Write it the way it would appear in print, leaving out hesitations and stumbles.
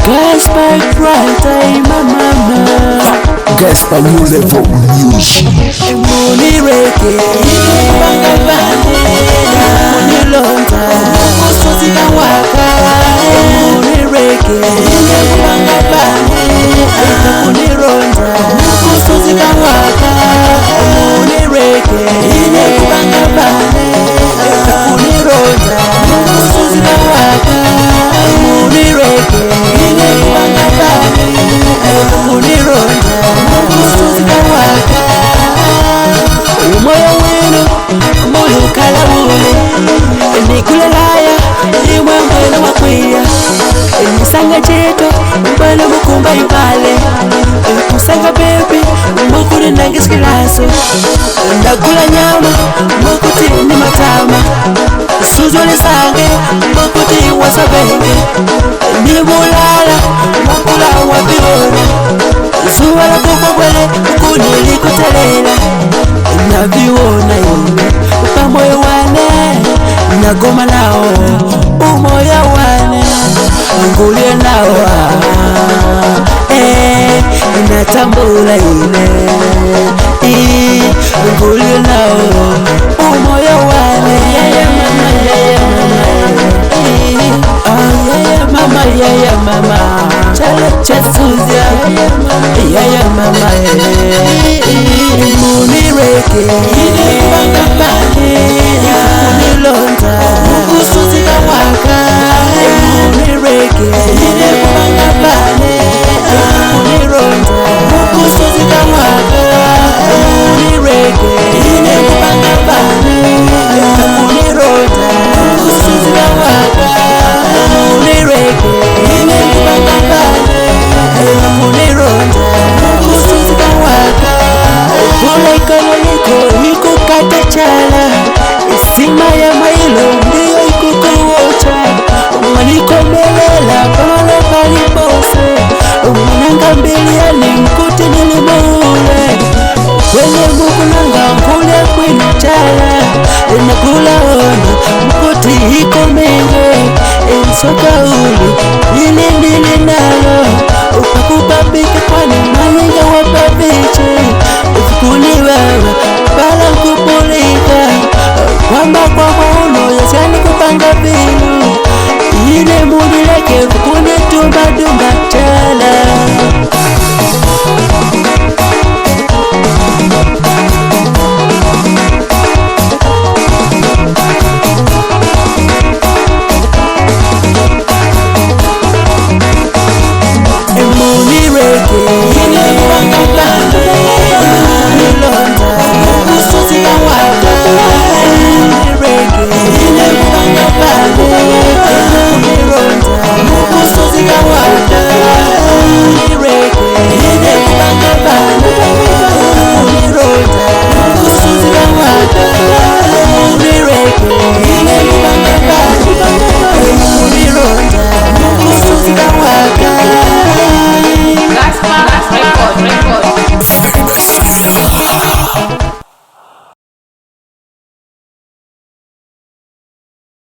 Gaspar Bright, mama. Gaspar New Level Music. Money reke, banga bande, money longa, musozi kawaka. Money reke, banga bande, money longa, musozi kawaka. Money reke, banga bande, money longa, musozi kawaka. Money reke, banga bande, money longa, musozi kawaka. Umoya wenu, moyo kalabule. Nikulelaya, imwe mbele wakwia. Nisanga cheto, mbele mukumba ibale. Kusanga baby, mukuri nangiskilaso. Ndakula nyama, mukuti ni matama. Suzo lisange, mukuti wasabenge. Nibulala, mukula wabiona. Zuwa la kukwele, kuni likutelela. Naviona yone, upamoyo wane. Nagoma nao, umoya wane. Ngulie nao, natambula yone. Ngulie nao, umoya wane. Yeah mama, yeah mama, yeah mama. Chale chesuzia, yeah mama. Money reke, banga bande, money longa, musozi kawaka. Money reke, banga bande, money longa, musozi kawaka. Money reke, banga bande, money longa, musozi kawaka. Money reke, banga bande, money longa, musozi kawaka. Kula iko kata chala. Isima ya mailo ndiyo ikukuocha. Mwaniko melela pala palipose. Mwananga mbiliani mkuti nilimule. Kwenye mukulanga mkule kwini chala. Nakula ono mkuti iko menge. Soka uli nili nalo. Upakupapike kwani malinga wapaviche. Ufukuli wewe pala kupulika. Kwamba kwa mauno yasiani kupanga vinu. Ile mudi leke ufukuni tumba chala.